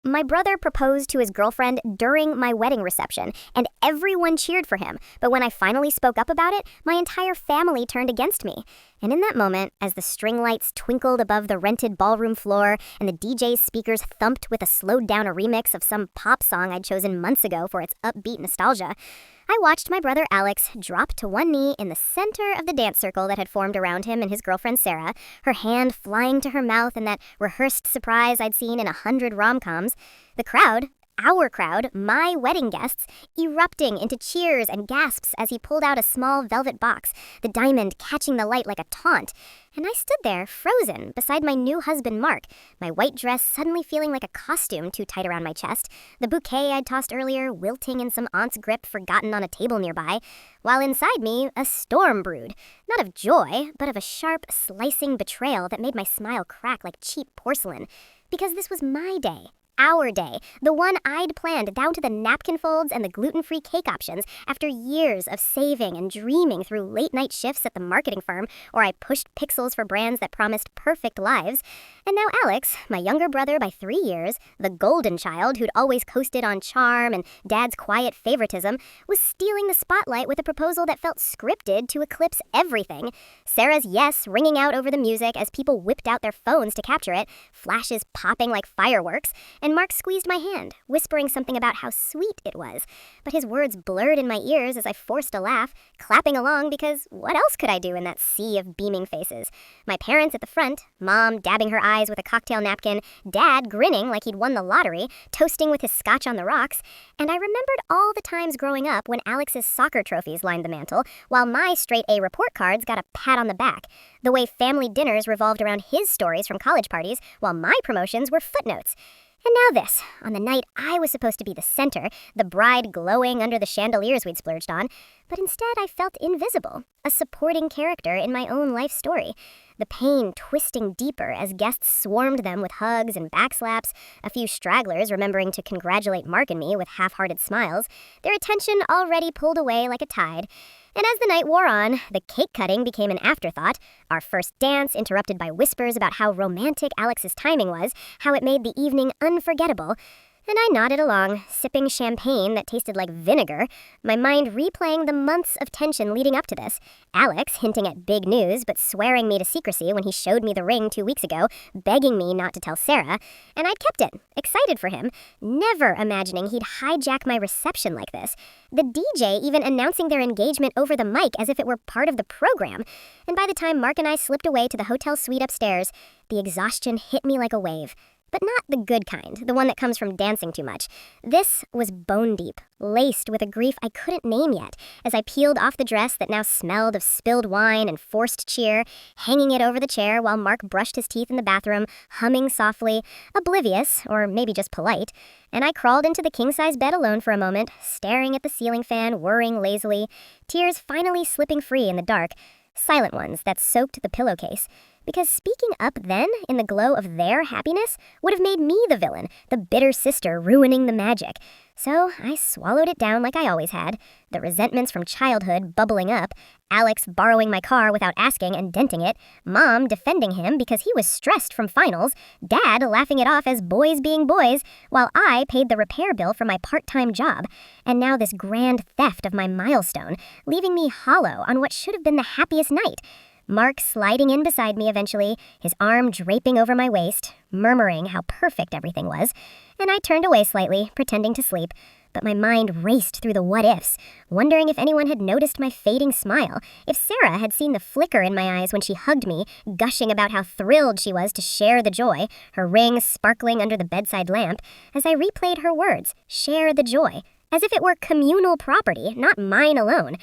My brother proposed to his girlfriend during my wedding reception, and everyone cheered for him. But when I finally spoke up about it, my entire family turned against me. And in that moment, as the string lights twinkled above the rented ballroom floor and the DJ's speakers thumped with a slowed-down remix of some pop song I'd chosen months ago for its upbeat nostalgia, I watched my brother Alex drop to one knee in the center of the dance circle that had formed around him and his girlfriend Sarah, her hand flying to her mouth in that rehearsed surprise I'd seen in 100 rom-coms. The crowd, our crowd, my wedding guests, erupting into cheers and gasps as he pulled out a small velvet box, the diamond catching the light like a taunt. And I stood there, frozen, beside my new husband, Mark, my white dress suddenly feeling like a costume too tight around my chest, the bouquet I'd tossed earlier wilting in some aunt's grip forgotten on a table nearby, while inside me a storm brewed, not of joy, but of a sharp, slicing betrayal that made my smile crack like cheap porcelain. Because this was my day. Our day, the one I'd planned down to the napkin folds and the gluten-free cake options after years of saving and dreaming through late-night shifts at the marketing firm where I pushed pixels for brands that promised perfect lives. And now Alex, my younger brother by 3 years, the golden child who'd always coasted on charm and Dad's quiet favoritism, was stealing the spotlight with a proposal that felt scripted to eclipse everything. Sarah's yes ringing out over the music as people whipped out their phones to capture it, flashes popping like fireworks, and Mark squeezed my hand, whispering something about how sweet it was. But his words blurred in my ears as I forced a laugh, clapping along because what else could I do in that sea of beaming faces? My parents at the front, Mom dabbing her eyes with a cocktail napkin, Dad grinning like he'd won the lottery, toasting with his scotch on the rocks, and I remembered all the times growing up when Alex's soccer trophies lined the mantel, while my straight-A report cards got a pat on the back. The way family dinners revolved around his stories from college parties, while my promotions were footnotes. And now this, on the night I was supposed to be the center, the bride glowing under the chandeliers we'd splurged on, but instead I felt invisible, a supporting character in my own life story. The pain twisting deeper as guests swarmed them with hugs and backslaps, a few stragglers remembering to congratulate Mark and me with half-hearted smiles, their attention already pulled away like a tide. And as the night wore on, the cake cutting became an afterthought, our first dance interrupted by whispers about how romantic Alex's timing was, how it made the evening unforgettable. And I nodded along, sipping champagne that tasted like vinegar, my mind replaying the months of tension leading up to this. Alex hinting at big news, but swearing me to secrecy when he showed me the ring 2 weeks ago, begging me not to tell Sarah, and I'd kept it, excited for him, never imagining he'd hijack my reception like this. The DJ even announcing their engagement over the mic as if it were part of the program. And by the time Mark and I slipped away to the hotel suite upstairs, the exhaustion hit me like a wave. But not the good kind, the one that comes from dancing too much. This was bone deep, laced with a grief I couldn't name yet, as I peeled off the dress that now smelled of spilled wine and forced cheer, hanging it over the chair while Mark brushed his teeth in the bathroom, humming softly, oblivious, or maybe just polite, and I crawled into the king-size bed alone for a moment, staring at the ceiling fan whirring lazily, tears finally slipping free in the dark, silent ones that soaked the pillowcase. Because speaking up then, in the glow of their happiness, would have made me the villain, the bitter sister ruining the magic. So I swallowed it down like I always had, the resentments from childhood bubbling up, Alex borrowing my car without asking and denting it, Mom defending him because he was stressed from finals, Dad laughing it off as boys being boys, while I paid the repair bill for my part-time job, and now this grand theft of my milestone, leaving me hollow on what should have been the happiest night. Mark sliding in beside me eventually, his arm draping over my waist, murmuring how perfect everything was, and I turned away slightly, pretending to sleep, but my mind raced through the what-ifs, wondering if anyone had noticed my fading smile, if Sarah had seen the flicker in my eyes when she hugged me, gushing about how thrilled she was to share the joy, her ring sparkling under the bedside lamp, as I replayed her words, share the joy, as if it were communal property, not mine alone.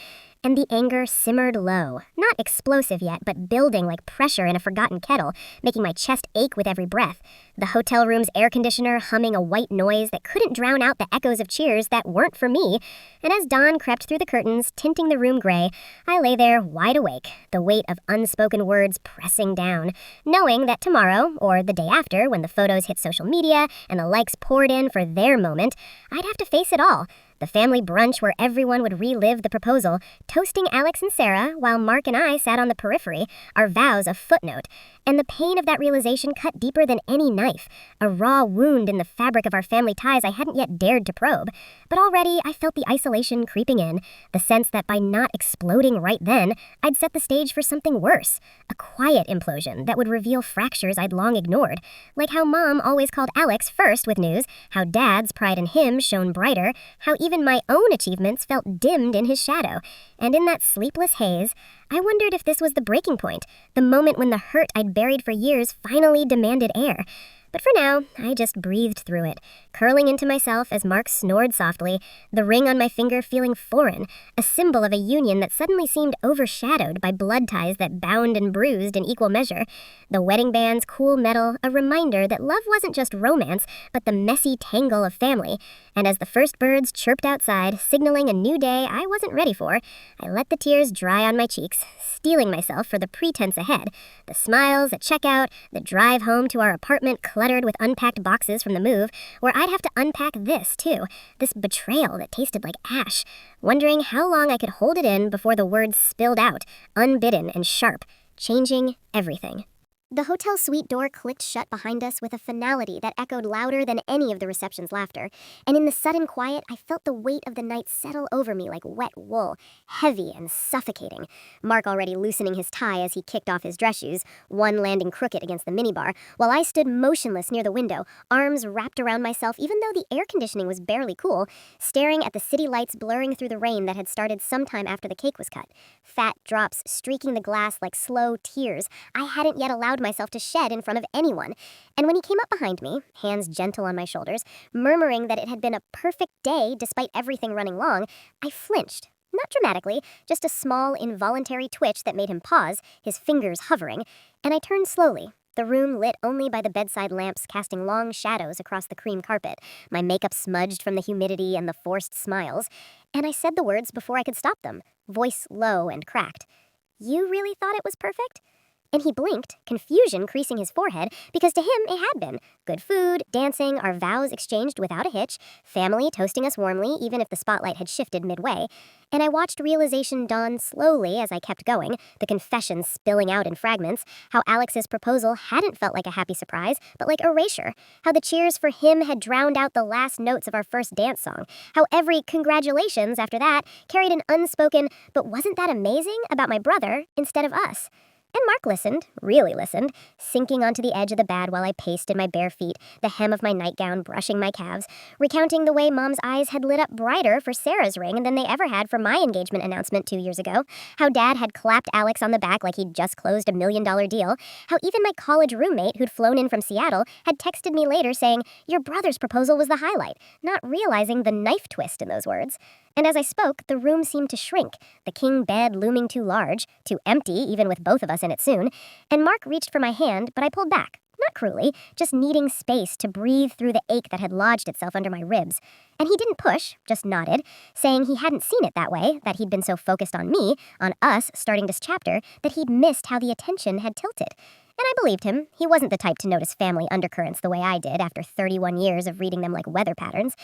And the anger simmered low, not explosive yet, but building like pressure in a forgotten kettle, making my chest ache with every breath. The hotel room's air conditioner humming a white noise that couldn't drown out the echoes of cheers that weren't for me. And as dawn crept through the curtains, tinting the room gray, I lay there wide awake, the weight of unspoken words pressing down, knowing that tomorrow, or the day after, when the photos hit social media and the likes poured in for their moment, I'd have to face it all. The family brunch where everyone would relive the proposal, toasting Alex and Sarah while Mark and I sat on the periphery, our vows a footnote, And the pain of that realization cut deeper than any knife, a raw wound in the fabric of our family ties I hadn't yet dared to probe. But already I felt the isolation creeping in, the sense that by not exploding right then, I'd set the stage for something worse, a quiet implosion that would reveal fractures I'd long ignored, like how Mom always called Alex first with news, how Dad's pride in him shone brighter, how even my own achievements felt dimmed in his shadow. And in that sleepless haze, I wondered if this was the breaking point, the moment when the hurt I'd buried for years finally demanded air. But for now, I just breathed through it, curling into myself as Mark snored softly, the ring on my finger feeling foreign, a symbol of a union that suddenly seemed overshadowed by blood ties that bound and bruised in equal measure. The wedding band's cool metal, a reminder that love wasn't just romance, but the messy tangle of family. And as the first birds chirped outside, signaling a new day I wasn't ready for, I let the tears dry on my cheeks, steeling myself for the pretense ahead, the smiles at checkout, the drive home to our apartment cluttered with unpacked boxes from the move, where I'd have to unpack this, too, this betrayal that tasted like ash, wondering how long I could hold it in before the words spilled out, unbidden and sharp, changing everything. The hotel suite door clicked shut behind us with a finality that echoed louder than any of the reception's laughter, and in the sudden quiet, I felt the weight of the night settle over me like wet wool, heavy and suffocating. Mark already loosening his tie as he kicked off his dress shoes, one landing crooked against the minibar, while I stood motionless near the window, arms wrapped around myself even though the air conditioning was barely cool, staring at the city lights blurring through the rain that had started sometime after the cake was cut. Fat drops streaking the glass like slow tears I hadn't yet allowed myself to shed in front of anyone. And when he came up behind me, hands gentle on my shoulders, murmuring that it had been a perfect day despite everything running long, I flinched. Not dramatically, just a small, involuntary twitch that made him pause, his fingers hovering, and I turned slowly, the room lit only by the bedside lamps casting long shadows across the cream carpet, my makeup smudged from the humidity and the forced smiles, and I said the words before I could stop them, voice low and cracked. "You really thought it was perfect?" And he blinked, confusion creasing his forehead, because to him it had been. Good food, dancing, our vows exchanged without a hitch, family toasting us warmly even if the spotlight had shifted midway. And I watched realization dawn slowly as I kept going, the confession spilling out in fragments, how Alex's proposal hadn't felt like a happy surprise, but like erasure, how the cheers for him had drowned out the last notes of our first dance song, how every congratulations after that carried an unspoken, but wasn't that amazing, about my brother instead of us. And Mark listened, really listened, sinking onto the edge of the bed while I paced in my bare feet, the hem of my nightgown brushing my calves, recounting the way Mom's eyes had lit up brighter for Sarah's ring than they ever had for my engagement announcement 2 years ago, how Dad had clapped Alex on the back like he'd just closed a $1 million deal, how even my college roommate who'd flown in from Seattle had texted me later saying, "Your brother's proposal was the highlight," not realizing the knife twist in those words. And as I spoke, the room seemed to shrink, the king bed looming too large, too empty even with both of us in it soon, and Mark reached for my hand, but I pulled back, not cruelly, just needing space to breathe through the ache that had lodged itself under my ribs. And he didn't push, just nodded, saying he hadn't seen it that way, that he'd been so focused on me, on us starting this chapter, that he'd missed how the attention had tilted. And I believed him. He wasn't the type to notice family undercurrents the way I did after 31 years of reading them like weather patterns.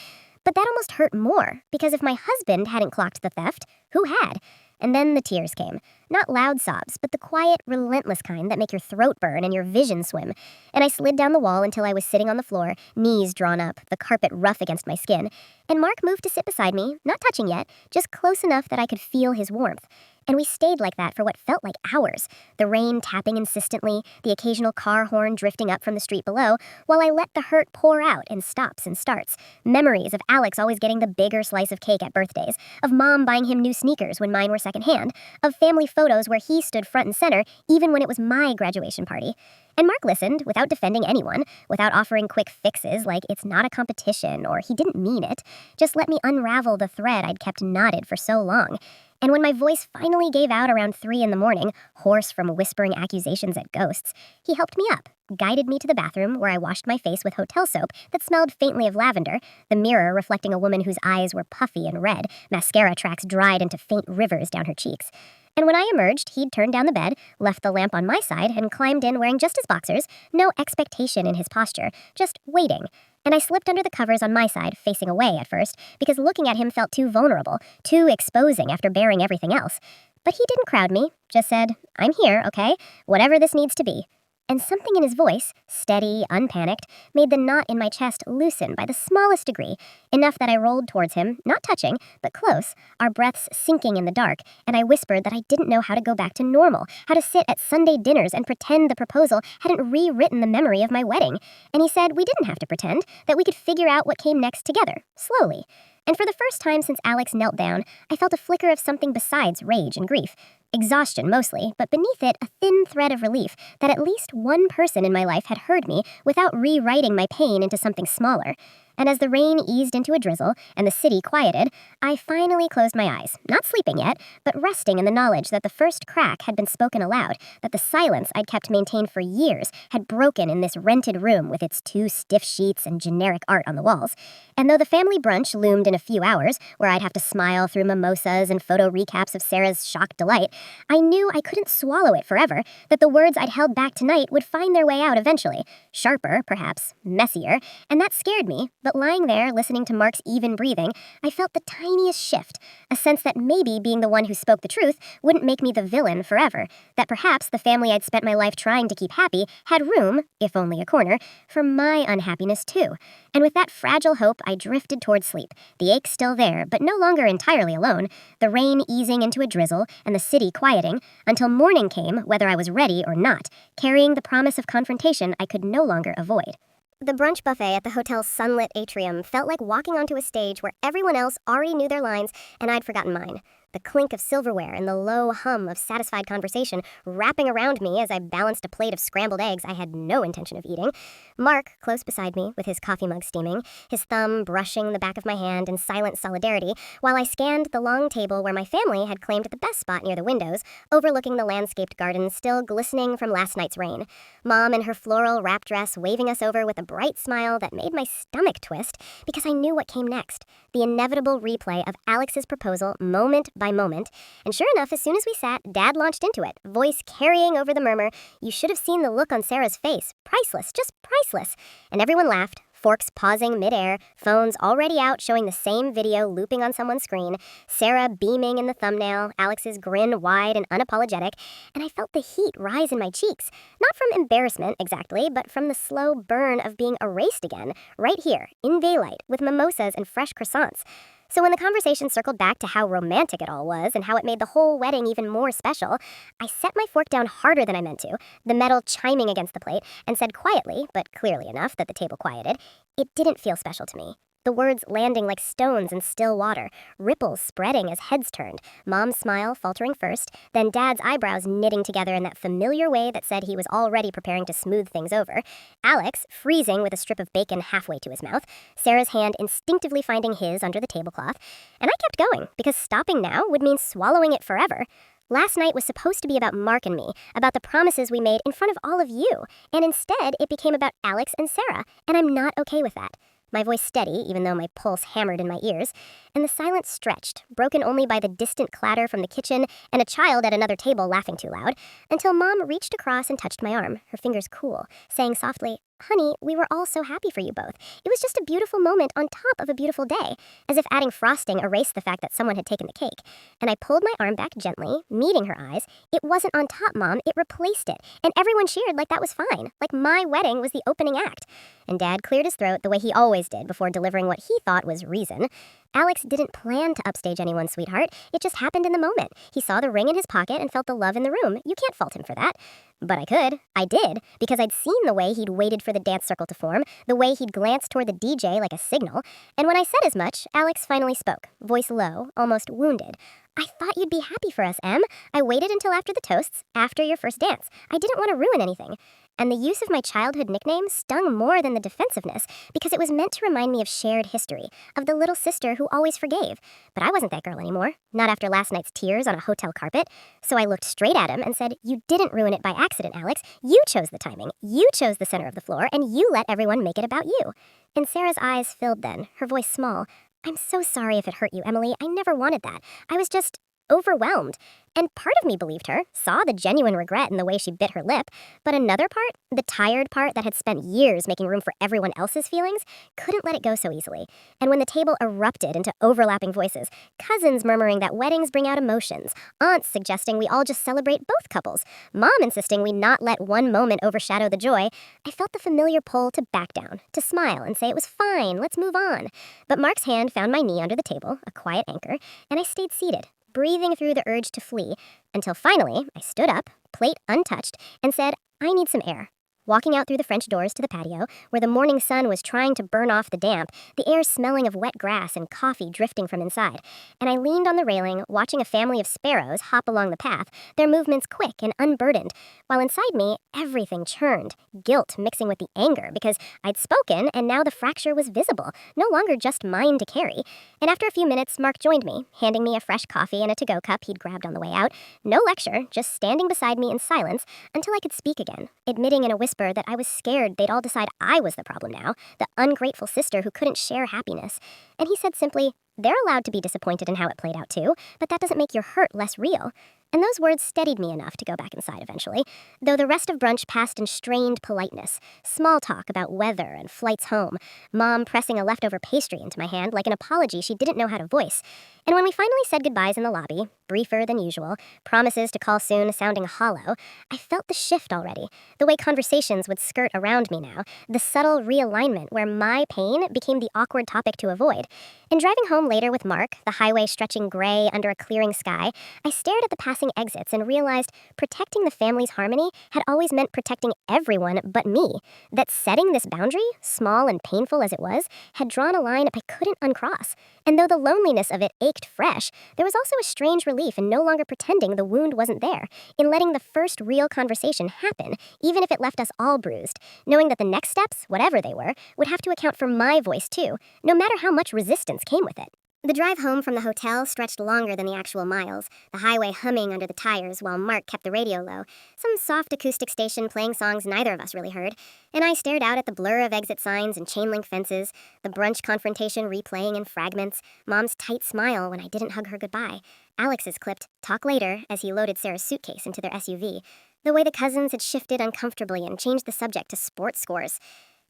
But that almost hurt more, because if my husband hadn't clocked the theft, who had? And then the tears came. Not loud sobs, but the quiet, relentless kind that make your throat burn and your vision swim. And I slid down the wall until I was sitting on the floor, knees drawn up, the carpet rough against my skin. And Mark moved to sit beside me, not touching yet, just close enough that I could feel his warmth. And we stayed like that for what felt like hours, the rain tapping insistently, the occasional car horn drifting up from the street below, while I let the hurt pour out in stops and starts. Memories of Alex always getting the bigger slice of cake at birthdays, of Mom buying him new sneakers when mine were secondhand, of family photos where he stood front and center even when it was my graduation party. And Mark listened, without defending anyone, without offering quick fixes like it's not a competition or he didn't mean it, just let me unravel the thread I'd kept knotted for so long. And when my voice finally gave out around 3 a.m, hoarse from whispering accusations at ghosts, he helped me up, guided me to the bathroom where I washed my face with hotel soap that smelled faintly of lavender, the mirror reflecting a woman whose eyes were puffy and red, mascara tracks dried into faint rivers down her cheeks. And when I emerged, he'd turned down the bed, left the lamp on my side, and climbed in wearing just his boxers, no expectation in his posture, just waiting. And I slipped under the covers on my side, facing away at first, because looking at him felt too vulnerable, too exposing after bearing everything else. But he didn't crowd me, just said, "I'm here, okay? Whatever this needs to be." And something in his voice, steady, unpanicked, made the knot in my chest loosen by the smallest degree, enough that I rolled towards him, not touching, but close, our breaths sinking in the dark, and I whispered that I didn't know how to go back to normal, how to sit at Sunday dinners and pretend the proposal hadn't rewritten the memory of my wedding. And he said we didn't have to pretend, that we could figure out what came next together, slowly. And for the first time since Alex knelt down, I felt a flicker of something besides rage and grief. Exhaustion mostly, but beneath it a thin thread of relief that at least one person in my life had heard me without rewriting my pain into something smaller. And as the rain eased into a drizzle and the city quieted, I finally closed my eyes, not sleeping yet, but resting in the knowledge that the first crack had been spoken aloud, that the silence I'd kept maintained for years had broken in this rented room with its 2 stiff sheets and generic art on the walls. And though the family brunch loomed in a few hours, where I'd have to smile through mimosas and photo recaps of Sarah's shocked delight, I knew I couldn't swallow it forever, that the words I'd held back tonight would find their way out eventually. Sharper, perhaps, messier, and that scared me. But lying there, listening to Mark's even breathing, I felt the tiniest shift, a sense that maybe being the one who spoke the truth wouldn't make me the villain forever, that perhaps the family I'd spent my life trying to keep happy had room, if only a corner, for my unhappiness too. And with that fragile hope, I drifted toward sleep, the ache still there, but no longer entirely alone, the rain easing into a drizzle and the city quieting, until morning came, whether I was ready or not, carrying the promise of confrontation I could no longer avoid. The brunch buffet at the hotel's sunlit atrium felt like walking onto a stage where everyone else already knew their lines and I'd forgotten mine. The clink of silverware and the low hum of satisfied conversation wrapping around me as I balanced a plate of scrambled eggs I had no intention of eating. Mark, close beside me, with his coffee mug steaming, his thumb brushing the back of my hand in silent solidarity, while I scanned the long table where my family had claimed the best spot near the windows, overlooking the landscaped garden still glistening from last night's rain. Mom in her floral wrap dress waving us over with a bright smile that made my stomach twist because I knew what came next, the inevitable replay of Alex's proposal moment by moment. And sure enough, as soon as we sat, Dad launched into it, voice carrying over the murmur. You should have seen the look on Sarah's face. Priceless, just priceless. And everyone laughed, forks pausing midair, phones already out showing the same video looping on someone's screen, Sarah beaming in the thumbnail, Alex's grin wide and unapologetic, and I felt the heat rise in my cheeks, not from embarrassment exactly, but from the slow burn of being erased again, right here, in daylight, with mimosas and fresh croissants. So when the conversation circled back to how romantic it all was and how it made the whole wedding even more special, I set my fork down harder than I meant to, the metal chiming against the plate, and said quietly, but clearly enough that the table quieted, it didn't feel special to me. The words landing like stones in still water, ripples spreading as heads turned, Mom's smile faltering first, then Dad's eyebrows knitting together in that familiar way that said he was already preparing to smooth things over, Alex freezing with a strip of bacon halfway to his mouth, Sarah's hand instinctively finding his under the tablecloth, and I kept going, because stopping now would mean swallowing it forever. Last night was supposed to be about Mark and me, about the promises we made in front of all of you, and instead it became about Alex and Sarah, and I'm not okay with that. My voice steady, even though my pulse hammered in my ears, and the silence stretched, broken only by the distant clatter from the kitchen and a child at another table laughing too loud, until Mom reached across and touched my arm, her fingers cool, saying softly, Honey, we were all so happy for you both. It was just a beautiful moment on top of a beautiful day, as if adding frosting erased the fact that someone had taken the cake. And I pulled my arm back gently, meeting her eyes. It wasn't on top, Mom, it replaced it. And everyone cheered like that was fine, like my wedding was the opening act. And Dad cleared his throat the way he always did before delivering what he thought was reason. Alex didn't plan to upstage anyone, sweetheart. It just happened in the moment. He saw the ring in his pocket and felt the love in the room. You can't fault him for that. But I could. I did, because I'd seen the way he'd waited for the dance circle to form, the way he'd glanced toward the DJ like a signal. And when I said as much, Alex finally spoke, voice low, almost wounded. I thought you'd be happy for us, Em. I waited until after the toasts, after your first dance. I didn't want to ruin anything. And the use of my childhood nickname stung more than the defensiveness, because it was meant to remind me of shared history, of the little sister who always forgave. But I wasn't that girl anymore, not after last night's tears on a hotel carpet. So I looked straight at him and said, You didn't ruin it by accident, Alex. You chose the timing, you chose the center of the floor, and you let everyone make it about you. And Sarah's eyes filled then, her voice small. I'm so sorry if it hurt you, Emily. I never wanted that. I was just... overwhelmed. And part of me believed her, saw the genuine regret in the way she bit her lip, but another part, the tired part that had spent years making room for everyone else's feelings, couldn't let it go so easily. And when the table erupted into overlapping voices, cousins murmuring that weddings bring out emotions, aunts suggesting we all just celebrate both couples, mom insisting we not let one moment overshadow the joy, I felt the familiar pull to back down, to smile and say it was fine, let's move on. But Mark's hand found my knee under the table, a quiet anchor, and I stayed seated, breathing through the urge to flee, until finally I stood up, plate untouched, and said, I need some air. Walking out through the French doors to the patio, where the morning sun was trying to burn off the damp, the air smelling of wet grass and coffee drifting from inside, and I leaned on the railing, watching a family of sparrows hop along the path, their movements quick and unburdened, while inside me, everything churned, guilt mixing with the anger, because I'd spoken, and now the fracture was visible, no longer just mine to carry. And after a few minutes, Mark joined me, handing me a fresh coffee and a to-go cup he'd grabbed on the way out. No lecture, just standing beside me in silence until I could speak again, admitting in a whisper that I was scared they'd all decide I was the problem now, the ungrateful sister who couldn't share happiness. And he said simply, they're allowed to be disappointed in how it played out too, but that doesn't make your hurt less real. And those words steadied me enough to go back inside eventually, though the rest of brunch passed in strained politeness, small talk about weather and flights home, Mom pressing a leftover pastry into my hand like an apology she didn't know how to voice. And when we finally said goodbyes in the lobby, briefer than usual, promises to call soon sounding hollow, I felt the shift already, the way conversations would skirt around me now, the subtle realignment where my pain became the awkward topic to avoid. In driving home later with Mark, the highway stretching gray under a clearing sky, I stared at the passing exits and realized protecting the family's harmony had always meant protecting everyone but me. That setting this boundary, small and painful as it was, had drawn a line I couldn't uncross. And though the loneliness of it ached fresh, there was also a strange relief in no longer pretending the wound wasn't there, in letting the first real conversation happen, even if it left us all bruised, knowing that the next steps, whatever they were, would have to account for my voice too, no matter how much resistance came with it. The drive home from the hotel stretched longer than the actual miles, the highway humming under the tires while Mark kept the radio low, some soft acoustic station playing songs neither of us really heard, and I stared out at the blur of exit signs and chain-link fences, the brunch confrontation replaying in fragments, Mom's tight smile when I didn't hug her goodbye, Alex's clipped "talk later" as he loaded Sarah's suitcase into their SUV, the way the cousins had shifted uncomfortably and changed the subject to sports scores.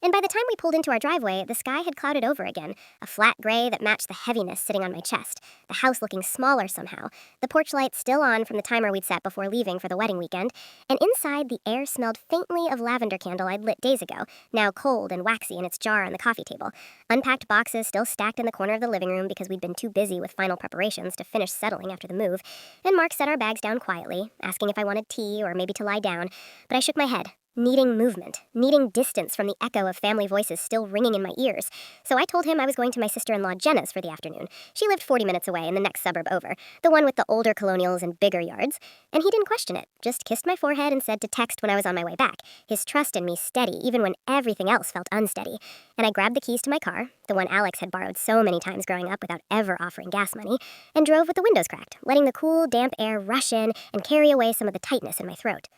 And by the time we pulled into our driveway, the sky had clouded over again, a flat gray that matched the heaviness sitting on my chest, the house looking smaller somehow, the porch light still on from the timer we'd set before leaving for the wedding weekend, and inside the air smelled faintly of lavender candle I'd lit days ago, now cold and waxy in its jar on the coffee table, unpacked boxes still stacked in the corner of the living room because we'd been too busy with final preparations to finish settling after the move, and Mark set our bags down quietly, asking if I wanted tea or maybe to lie down, but I shook my head. Needing movement, needing distance from the echo of family voices still ringing in my ears. So I told him I was going to my sister-in-law Jenna's for the afternoon. She lived 40 minutes away in the next suburb over, the one with the older colonials and bigger yards. And he didn't question it, just kissed my forehead and said to text when I was on my way back, his trust in me steady even when everything else felt unsteady. And I grabbed the keys to my car, the one Alex had borrowed so many times growing up without ever offering gas money, and drove with the windows cracked, letting the cool, damp air rush in and carry away some of the tightness in my throat.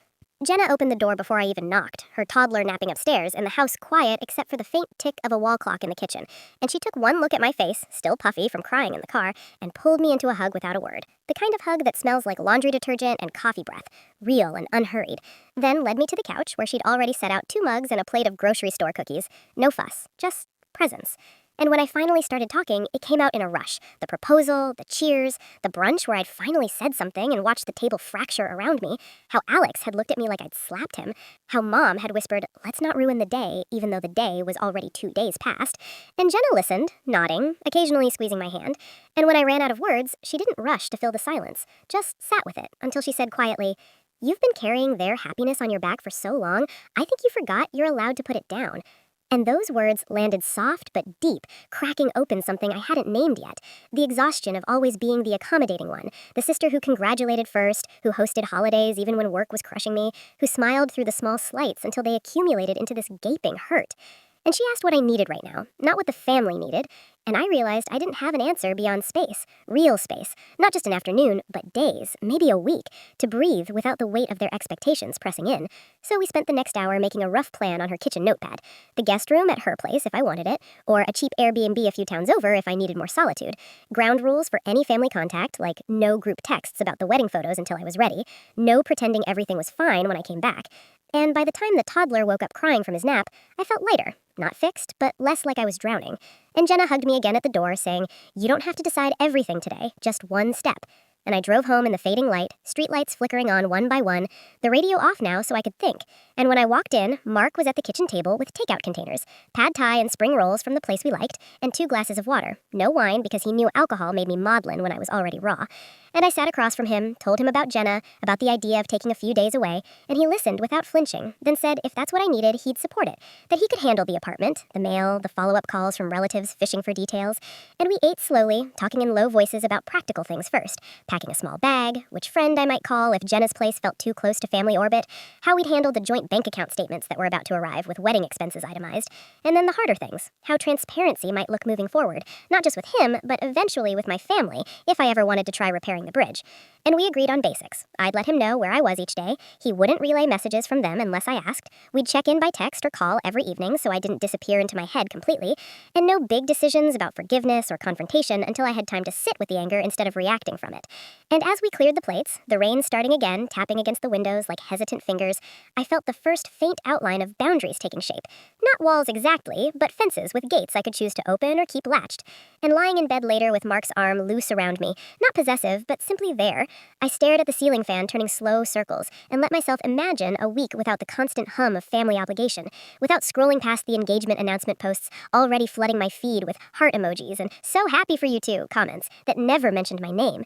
Jenna opened the door before I even knocked, her toddler napping upstairs and the house quiet except for the faint tick of a wall clock in the kitchen, and she took one look at my face, still puffy from crying in the car, and pulled me into a hug without a word. The kind of hug that smells like laundry detergent and coffee breath, real and unhurried, then led me to the couch where she'd already set out 2 mugs and a plate of grocery store cookies. No fuss, just presence. And when I finally started talking, it came out in a rush. The proposal, the cheers, the brunch where I'd finally said something and watched the table fracture around me, how Alex had looked at me like I'd slapped him, how Mom had whispered, let's not ruin the day, even though the day was already 2 days past, and Jenna listened, nodding, occasionally squeezing my hand, and when I ran out of words, she didn't rush to fill the silence, just sat with it until she said quietly, you've been carrying their happiness on your back for so long, I think you forgot you're allowed to put it down. And those words landed soft but deep, cracking open something I hadn't named yet. The exhaustion of always being the accommodating one, the sister who congratulated first, who hosted holidays even when work was crushing me, who smiled through the small slights until they accumulated into this gaping hurt. And she asked what I needed right now, not what the family needed, And I realized I didn't have an answer beyond space, real space, not just an afternoon, but days, maybe a week, to breathe without the weight of their expectations pressing in. So we spent the next hour making a rough plan on her kitchen notepad, the guest room at her place if I wanted it, or a cheap Airbnb a few towns over if I needed more solitude, ground rules for any family contact, like no group texts about the wedding photos until I was ready, no pretending everything was fine when I came back. And by the time the toddler woke up crying from his nap, I felt lighter. Not fixed, but less like I was drowning. And Jenna hugged me again at the door, saying, "You don't have to decide everything today, just one step." And I drove home in the fading light, streetlights flickering on one by one, the radio off now so I could think. And when I walked in, Mark was at the kitchen table with takeout containers, pad thai and spring rolls from the place we liked, and 2 glasses of water. No wine because he knew alcohol made me maudlin when I was already raw. And I sat across from him, told him about Jenna, about the idea of taking a few days away, and he listened without flinching, then said if that's what I needed, he'd support it, that he could handle the apartment, the mail, the follow-up calls from relatives fishing for details. And we ate slowly, talking in low voices about practical things first, packing a small bag, which friend I might call if Jenna's place felt too close to family orbit, how we'd handle the joint bank account statements that were about to arrive with wedding expenses itemized, and then the harder things, how transparency might look moving forward, not just with him, but eventually with my family, if I ever wanted to try repairing the bridge. And we agreed on basics. I'd let him know where I was each day. He wouldn't relay messages from them unless I asked. We'd check in by text or call every evening so I didn't disappear into my head completely. And no big decisions about forgiveness or confrontation until I had time to sit with the anger instead of reacting from it. And as we cleared the plates, the rain starting again, tapping against the windows like hesitant fingers, I felt the first faint outline of boundaries taking shape. Not walls exactly, but fences with gates I could choose to open or keep latched. And lying in bed later with Mark's arm loose around me, not possessive, but simply there, I stared at the ceiling fan turning slow circles and let myself imagine a week without the constant hum of family obligation, without scrolling past the engagement announcement posts already flooding my feed with heart emojis and "so happy for you too" comments that never mentioned my name.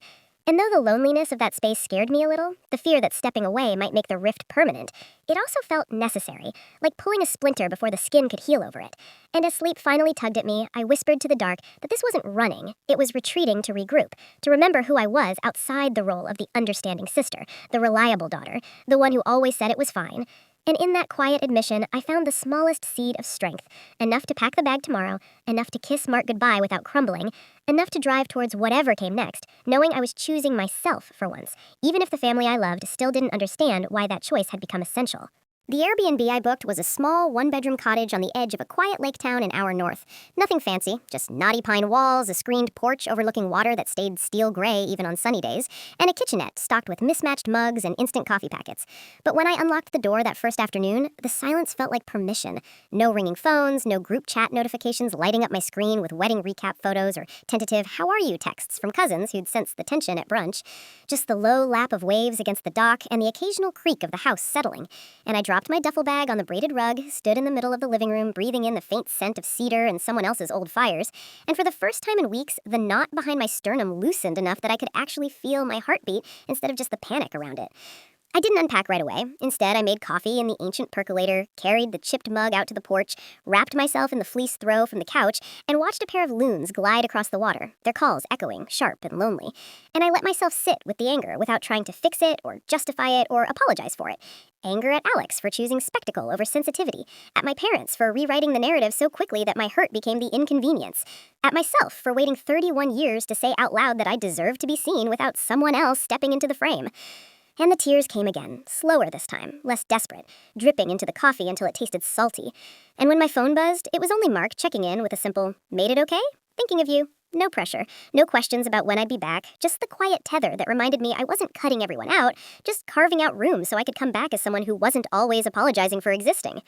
And though the loneliness of that space scared me a little, the fear that stepping away might make the rift permanent, it also felt necessary, like pulling a splinter before the skin could heal over it. And as sleep finally tugged at me, I whispered to the dark that this wasn't running, it was retreating to regroup, to remember who I was outside the role of the understanding sister, the reliable daughter, the one who always said it was fine. And in that quiet admission, I found the smallest seed of strength, enough to pack the bag tomorrow, enough to kiss Mark goodbye without crumbling, enough to drive towards whatever came next, knowing I was choosing myself for once, even if the family I loved still didn't understand why that choice had become essential. The Airbnb I booked was a small, one-bedroom cottage on the edge of a quiet lake town an hour north. Nothing fancy, just knotty pine walls, a screened porch overlooking water that stayed steel gray even on sunny days, and a kitchenette stocked with mismatched mugs and instant coffee packets. But when I unlocked the door that first afternoon, the silence felt like permission. No ringing phones, no group chat notifications lighting up my screen with wedding recap photos or tentative "how are you" texts from cousins who'd sensed the tension at brunch. Just the low lap of waves against the dock and the occasional creak of the house settling. And I dropped my duffel bag on the braided rug, stood in the middle of the living room, breathing in the faint scent of cedar and someone else's old fires, and for the first time in weeks, the knot behind my sternum loosened enough that I could actually feel my heartbeat instead of just the panic around it. I didn't unpack right away. Instead, I made coffee in the ancient percolator, carried the chipped mug out to the porch, wrapped myself in the fleece throw from the couch, and watched a pair of loons glide across the water, their calls echoing, sharp and lonely. And I let myself sit with the anger without trying to fix it or justify it or apologize for it. Anger at Alex for choosing spectacle over sensitivity, at my parents for rewriting the narrative so quickly that my hurt became the inconvenience, at myself for waiting 31 years to say out loud that I deserved to be seen without someone else stepping into the frame. And the tears came again, slower this time, less desperate, dripping into the coffee until it tasted salty. And when my phone buzzed, it was only Mark checking in with a simple, "Made it okay? Thinking of you." No pressure, no questions about when I'd be back, just the quiet tether that reminded me I wasn't cutting everyone out, just carving out room so I could come back as someone who wasn't always apologizing for existing.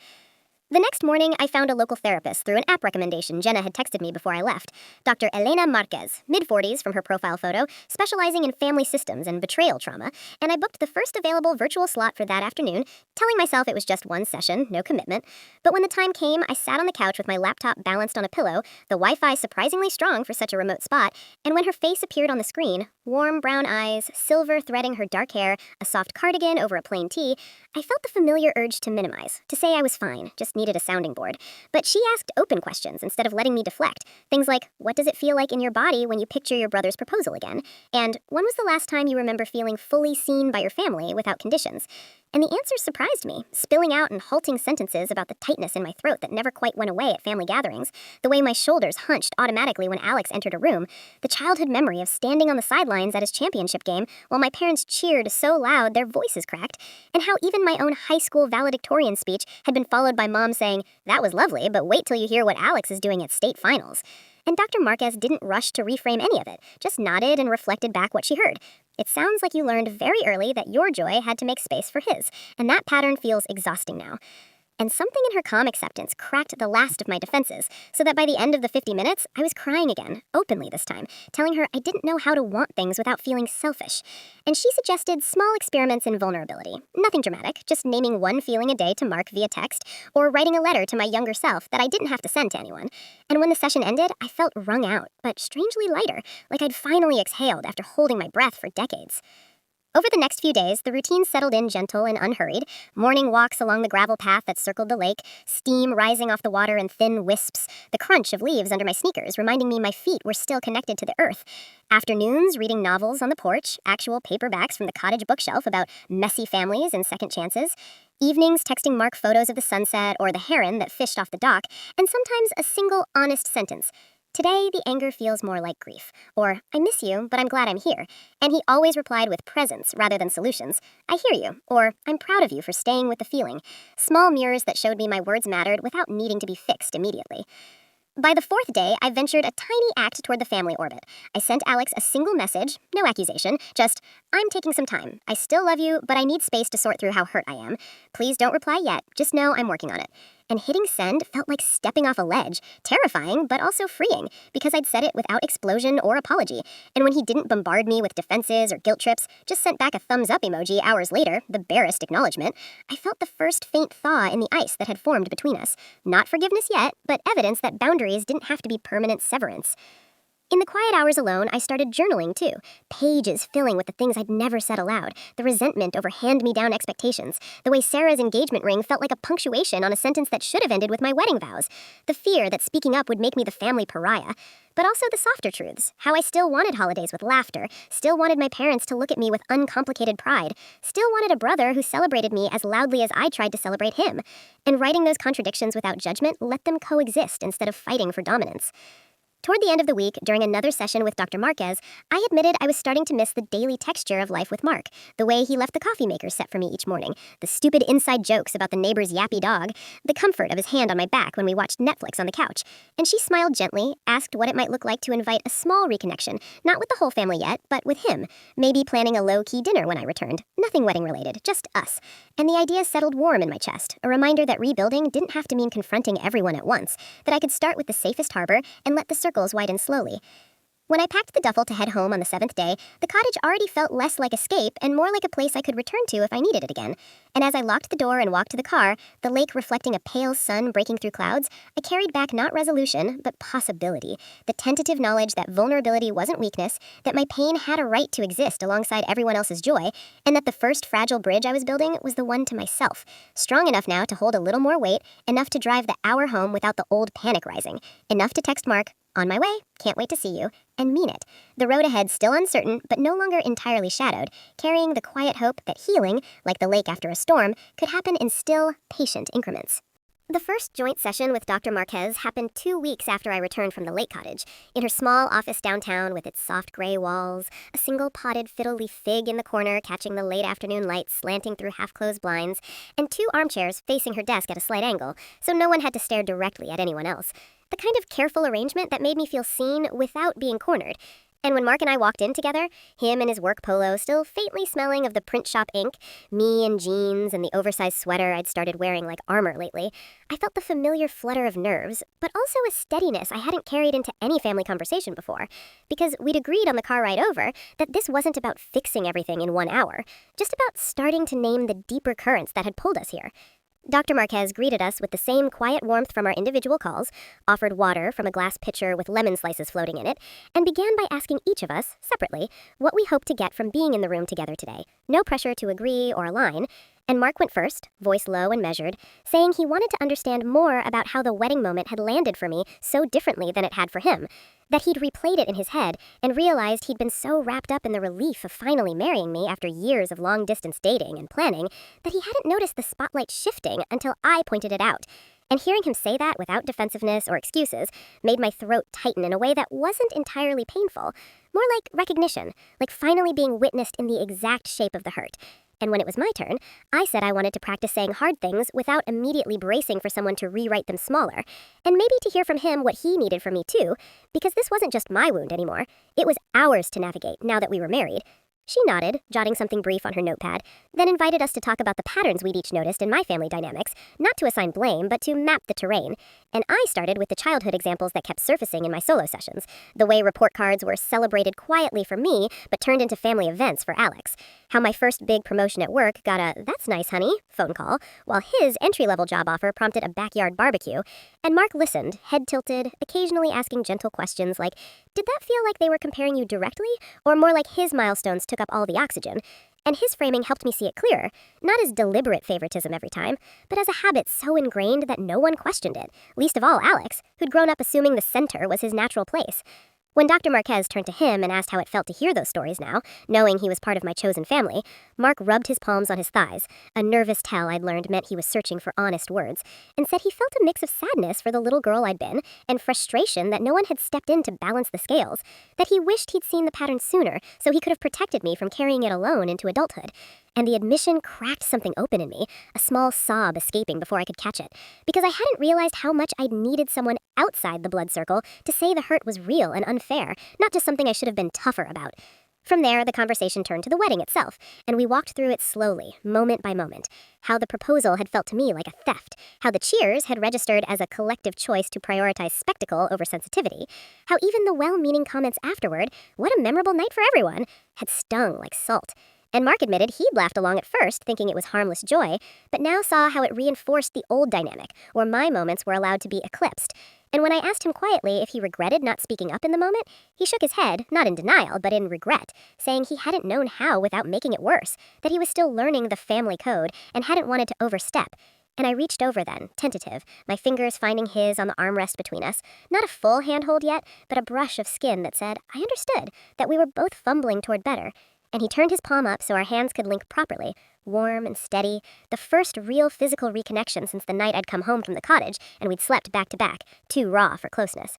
The next morning, I found a local therapist through an app recommendation Jenna had texted me before I left. Dr. Elena Marquez, mid-40s from her profile photo, specializing in family systems and betrayal trauma, and I booked the first available virtual slot for that afternoon, telling myself it was just one session, no commitment. But when the time came, I sat on the couch with my laptop balanced on a pillow, the Wi-Fi surprisingly strong for such a remote spot, and when her face appeared on the screen, warm brown eyes, silver threading her dark hair, a soft cardigan over a plain tee, I felt the familiar urge to minimize, to say I was fine, just needed needed a sounding board. But she asked open questions instead of letting me deflect. Things like, what does it feel like in your body when you picture your brother's proposal again? And when was the last time you remember feeling fully seen by your family without conditions? And the answers surprised me, spilling out in halting sentences about the tightness in my throat that never quite went away at family gatherings, the way my shoulders hunched automatically when Alex entered a room, the childhood memory of standing on the sidelines at his championship game while my parents cheered so loud their voices cracked, and how even my own high school valedictorian speech had been followed by Mom saying, "That was lovely, but wait till you hear what Alex is doing at state finals." And Dr. Marquez didn't rush to reframe any of it, just nodded and reflected back what she heard. It sounds like you learned very early that your joy had to make space for his, and that pattern feels exhausting now. And something in her calm acceptance cracked the last of my defenses, so that by the end of the 50 minutes, I was crying again, openly this time, telling her I didn't know how to want things without feeling selfish. And she suggested small experiments in vulnerability. Nothing dramatic, just naming one feeling a day to Mark via text, or writing a letter to my younger self that I didn't have to send to anyone. And when the session ended, I felt wrung out, but strangely lighter, like I'd finally exhaled after holding my breath for decades. Over the next few days, the routine settled in gentle and unhurried. Morning walks along the gravel path that circled the lake, steam rising off the water in thin wisps, the crunch of leaves under my sneakers reminding me my feet were still connected to the earth. Afternoons, reading novels on the porch, actual paperbacks from the cottage bookshelf about messy families and second chances. Evenings, texting Mark photos of the sunset or the heron that fished off the dock, and sometimes a single honest sentence. Today, the anger feels more like grief. Or, I miss you, but I'm glad I'm here. And he always replied with presence rather than solutions. I hear you. Or, I'm proud of you for staying with the feeling. Small mirrors that showed me my words mattered without needing to be fixed immediately. By the fourth day, I ventured a tiny act toward the family orbit. I sent Alex a single message, no accusation, just, I'm taking some time. I still love you, but I need space to sort through how hurt I am. Please don't reply yet. Just know I'm working on it. And hitting send felt like stepping off a ledge, terrifying, but also freeing, because I'd said it without explosion or apology. And when he didn't bombard me with defenses or guilt trips, just sent back a thumbs up emoji hours later, the barest acknowledgement, I felt the first faint thaw in the ice that had formed between us. Not forgiveness yet, but evidence that boundaries didn't have to be permanent severance. In the quiet hours alone, I started journaling too, pages filling with the things I'd never said aloud, the resentment over hand-me-down expectations, the way Sarah's engagement ring felt like a punctuation on a sentence that should have ended with my wedding vows, the fear that speaking up would make me the family pariah, but also the softer truths, how I still wanted holidays with laughter, still wanted my parents to look at me with uncomplicated pride, still wanted a brother who celebrated me as loudly as I tried to celebrate him, and writing those contradictions without judgment let them coexist instead of fighting for dominance. Toward the end of the week, during another session with Dr. Marquez, I admitted I was starting to miss the daily texture of life with Mark, the way he left the coffee maker set for me each morning, the stupid inside jokes about the neighbor's yappy dog, the comfort of his hand on my back when we watched Netflix on the couch. And she smiled gently, asked what it might look like to invite a small reconnection, not with the whole family yet, but with him, maybe planning a low-key dinner when I returned. Nothing wedding-related, just us. And the idea settled warm in my chest, a reminder that rebuilding didn't have to mean confronting everyone at once, that I could start with the safest harbor and let the circles widen slowly. When I packed the duffel to head home on the 7th day, the cottage already felt less like escape and more like a place I could return to if I needed it again. And as I locked the door and walked to the car, the lake reflecting a pale sun breaking through clouds, I carried back not resolution, but possibility. The tentative knowledge that vulnerability wasn't weakness, that my pain had a right to exist alongside everyone else's joy, and that the first fragile bridge I was building was the one to myself. Strong enough now to hold a little more weight, enough to drive the hour home without the old panic rising, enough to text Mark, on my way, can't wait to see you, and mean it. The road ahead still uncertain, but no longer entirely shadowed, carrying the quiet hope that healing, like the lake after a storm, could happen in still, patient increments. The first joint session with Dr. Marquez happened 2 weeks after I returned from the lake cottage. In her small office downtown with its soft gray walls, a single potted fiddle-leaf fig in the corner catching the late afternoon light slanting through half-closed blinds, and 2 armchairs facing her desk at a slight angle, so no one had to stare directly at anyone else. The kind of careful arrangement that made me feel seen without being cornered. And when Mark and I walked in together, him in his work polo still faintly smelling of the print shop ink, me in jeans and the oversized sweater I'd started wearing like armor lately, I felt the familiar flutter of nerves, but also a steadiness I hadn't carried into any family conversation before. Because we'd agreed on the car ride over that this wasn't about fixing everything in 1 hour, just about starting to name the deeper currents that had pulled us here. Dr. Marquez greeted us with the same quiet warmth from our individual calls, offered water from a glass pitcher with lemon slices floating in it, and began by asking each of us, separately, what we hoped to get from being in the room together today. No pressure to agree or align, And Mark went first, voice low and measured, saying he wanted to understand more about how the wedding moment had landed for me so differently than it had for him, that he'd replayed it in his head and realized he'd been so wrapped up in the relief of finally marrying me after years of long-distance dating and planning that he hadn't noticed the spotlight shifting until I pointed it out. And hearing him say that without defensiveness or excuses made my throat tighten in a way that wasn't entirely painful, more like recognition, like finally being witnessed in the exact shape of the hurt. And when it was my turn, I said I wanted to practice saying hard things without immediately bracing for someone to rewrite them smaller, and maybe to hear from him what he needed from me too, because this wasn't just my wound anymore. It was ours to navigate now that we were married. She nodded, jotting something brief on her notepad, then invited us to talk about the patterns we'd each noticed in my family dynamics, not to assign blame, but to map the terrain. And I started with the childhood examples that kept surfacing in my solo sessions, the way report cards were celebrated quietly for me, but turned into family events for Alex, how my first big promotion at work got a "that's nice, honey" phone call, while his entry-level job offer prompted a backyard barbecue, and Mark listened, head tilted, occasionally asking gentle questions like, did that feel like they were comparing you directly, or more like his milestones took up all the oxygen? And his framing helped me see it clearer, not as deliberate favoritism every time, but as a habit so ingrained that no one questioned it, least of all Alex, who'd grown up assuming the center was his natural place. When Dr. Marquez turned to him and asked how it felt to hear those stories now, knowing he was part of my chosen family, Mark rubbed his palms on his thighs, a nervous tell I'd learned meant he was searching for honest words, and said he felt a mix of sadness for the little girl I'd been and frustration that no one had stepped in to balance the scales, that he wished he'd seen the pattern sooner so he could have protected me from carrying it alone into adulthood. And the admission cracked something open in me, a small sob escaping before I could catch it, because I hadn't realized how much I'd needed someone outside the blood circle to say the hurt was real and unfair, not just something I should have been tougher about. From there, the conversation turned to the wedding itself, and we walked through it slowly, moment by moment. How the proposal had felt to me like a theft, how the cheers had registered as a collective choice to prioritize spectacle over sensitivity, how even the well-meaning comments afterward, "what a memorable night for everyone," had stung like salt. And Mark admitted he'd laughed along at first, thinking it was harmless joy, but now saw how it reinforced the old dynamic, where my moments were allowed to be eclipsed. And when I asked him quietly if he regretted not speaking up in the moment, he shook his head, not in denial, but in regret, saying he hadn't known how without making it worse, that he was still learning the family code and hadn't wanted to overstep. And I reached over then, tentative, my fingers finding his on the armrest between us, not a full handhold yet, but a brush of skin that said, I understood, that we were both fumbling toward better. And he turned his palm up so our hands could link properly, warm and steady, the first real physical reconnection since the night I'd come home from the cottage and we'd slept back to back, too raw for closeness.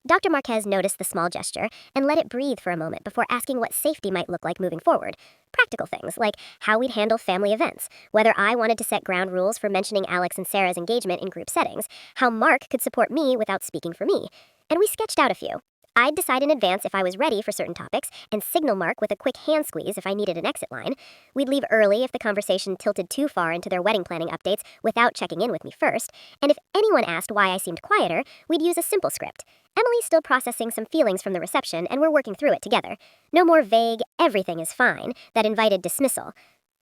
Dr. Marquez noticed the small gesture and let it breathe for a moment before asking what safety might look like moving forward. Practical things, like how we'd handle family events, whether I wanted to set ground rules for mentioning Alex and Sarah's engagement in group settings, how Mark could support me without speaking for me. And we sketched out a few. I'd decide in advance if I was ready for certain topics and signal Mark with a quick hand squeeze if I needed an exit line. We'd leave early if the conversation tilted too far into their wedding planning updates without checking in with me first. And if anyone asked why I seemed quieter, we'd use a simple script. Emily's still processing some feelings from the reception and we're working through it together. No more vague, everything is fine, that invited dismissal.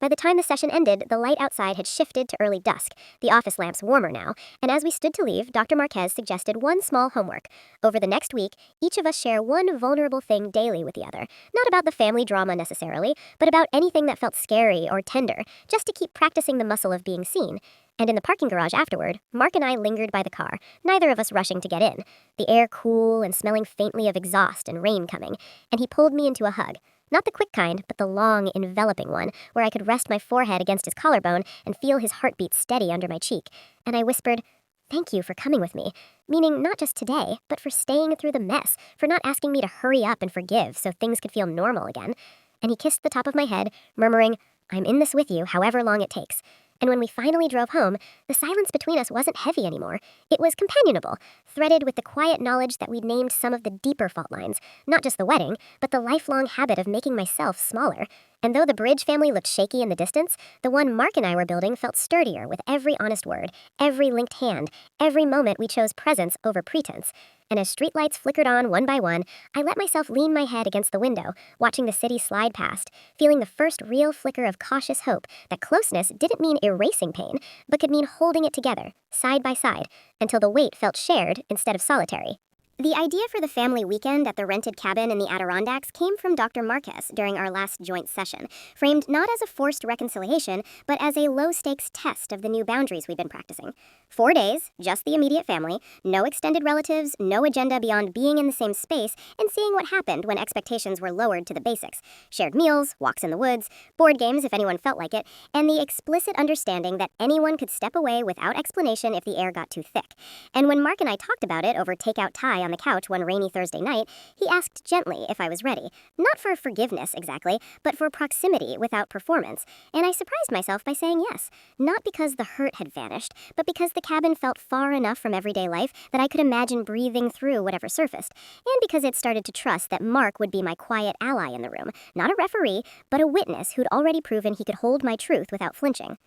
By the time the session ended, the light outside had shifted to early dusk, the office lamps warmer now, and as we stood to leave, Dr. Marquez suggested one small homework. Over the next week, each of us share one vulnerable thing daily with the other, not about the family drama necessarily, but about anything that felt scary or tender, just to keep practicing the muscle of being seen. And in the parking garage afterward, Mark and I lingered by the car, neither of us rushing to get in, the air cool and smelling faintly of exhaust and rain coming, and he pulled me into a hug. Not the quick kind, but the long, enveloping one, where I could rest my forehead against his collarbone and feel his heartbeat steady under my cheek. And I whispered, "Thank you for coming with me," meaning not just today, but for staying through the mess, for not asking me to hurry up and forgive so things could feel normal again. And he kissed the top of my head, murmuring, "I'm in this with you, however long it takes." And when we finally drove home, the silence between us wasn't heavy anymore. It was companionable, threaded with the quiet knowledge that we'd named some of the deeper fault lines, not just the wedding, but the lifelong habit of making myself smaller. And though the Bridge family looked shaky in the distance, the one Mark and I were building felt sturdier with every honest word, every linked hand, every moment we chose presence over pretense. And as streetlights flickered on one by one, I let myself lean my head against the window, watching the city slide past, feeling the first real flicker of cautious hope that closeness didn't mean erasing pain, but could mean holding it together, side by side, until the weight felt shared instead of solitary. The idea for the family weekend at the rented cabin in the Adirondacks came from Dr. Marquez during our last joint session, framed not as a forced reconciliation, but as a low-stakes test of the new boundaries we'd been practicing. 4 days, just the immediate family, no extended relatives, no agenda beyond being in the same space and seeing what happened when expectations were lowered to the basics. Shared meals, walks in the woods, board games if anyone felt like it, and the explicit understanding that anyone could step away without explanation if the air got too thick. And when Mark and I talked about it over takeout Thai on the couch one rainy Thursday night, he asked gently if I was ready. Not for forgiveness exactly, but for proximity without performance. And I surprised myself by saying yes. Not because the hurt had vanished, but because the cabin felt far enough from everyday life that I could imagine breathing through whatever surfaced. And because it started to trust that Mark would be my quiet ally in the room. Not a referee, but a witness who'd already proven he could hold my truth without flinching.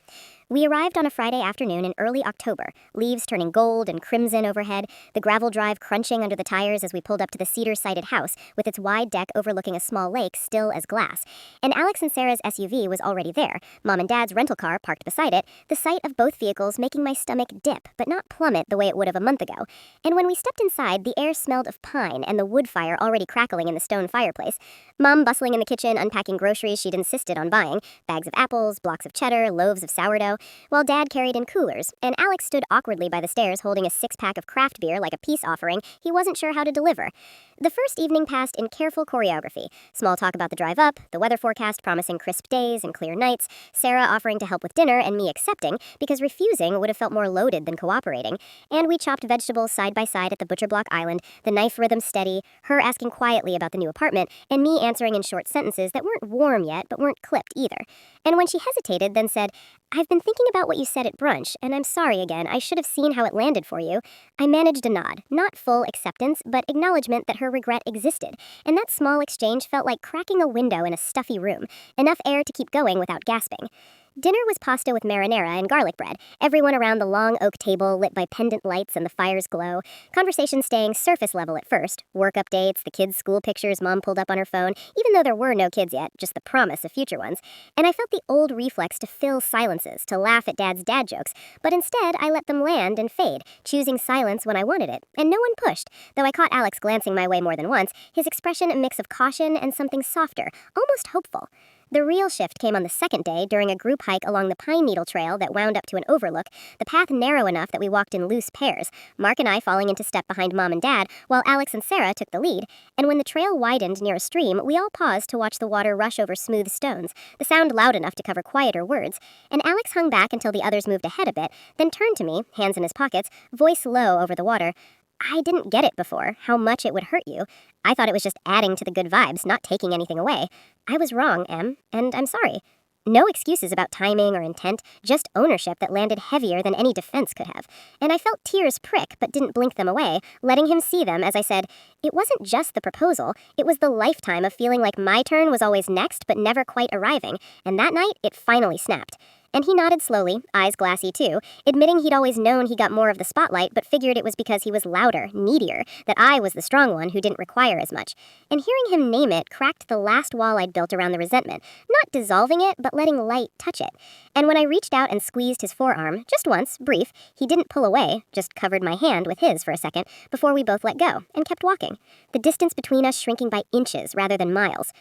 We arrived on a Friday afternoon in early October, leaves turning gold and crimson overhead, the gravel drive crunching under the tires as we pulled up to the cedar-sided house with its wide deck overlooking a small lake still as glass. And Alex and Sarah's SUV was already there, Mom and Dad's rental car parked beside it, the sight of both vehicles making my stomach dip, but not plummet the way it would have a month ago. And when we stepped inside, the air smelled of pine and the wood fire already crackling in the stone fireplace. Mom bustling in the kitchen, unpacking groceries she'd insisted on buying, bags of apples, blocks of cheddar, loaves of sourdough, while Dad carried in coolers, and Alex stood awkwardly by the stairs holding a 6-pack of craft beer like a peace offering he wasn't sure how to deliver. The first evening passed in careful choreography. Small talk about the drive up, the weather forecast promising crisp days and clear nights, Sarah offering to help with dinner and me accepting, because refusing would have felt more loaded than cooperating, and we chopped vegetables side by side at the butcher block island, the knife rhythm steady, her asking quietly about the new apartment, and me answering in short sentences that weren't warm yet, but weren't clipped either. And when she hesitated, then said, "I've been thinking about what you said at brunch, and I'm sorry again, I should have seen how it landed for you," I managed a nod, not full acceptance, but acknowledgement that her regret existed, and that small exchange felt like cracking a window in a stuffy room, enough air to keep going without gasping. Dinner was pasta with marinara and garlic bread, everyone around the long oak table lit by pendant lights and the fire's glow, conversation staying surface level at first, work updates, the kids' school pictures Mom pulled up on her phone, even though there were no kids yet, just the promise of future ones, and I felt the old reflex to fill silences, to laugh at Dad's dad jokes, but instead I let them land and fade, choosing silence when I wanted it, and no one pushed, though I caught Alex glancing my way more than once, his expression a mix of caution and something softer, almost hopeful. The real shift came on the second day during a group hike along the Pine Needle Trail that wound up to an overlook, the path narrow enough that we walked in loose pairs, Mark and I falling into step behind Mom and Dad, while Alex and Sarah took the lead, and when the trail widened near a stream, we all paused to watch the water rush over smooth stones, the sound loud enough to cover quieter words, and Alex hung back until the others moved ahead a bit, then turned to me, hands in his pockets, voice low over the water. "I didn't get it before, how much it would hurt you. I thought it was just adding to the good vibes, not taking anything away. I was wrong, Em, and I'm sorry." No excuses about timing or intent, just ownership that landed heavier than any defense could have. And I felt tears prick but didn't blink them away, letting him see them as I said, it wasn't just the proposal, it was the lifetime of feeling like my turn was always next but never quite arriving, and that night it finally snapped. And he nodded slowly, eyes glassy too, admitting he'd always known he got more of the spotlight but figured it was because he was louder, needier, that I was the strong one who didn't require as much. And hearing him name it cracked the last wall I'd built around the resentment, not dissolving it, but letting light touch it. And when I reached out and squeezed his forearm, just once, brief, he didn't pull away, just covered my hand with his for a second, before we both let go, and kept walking, the distance between us shrinking by inches rather than miles.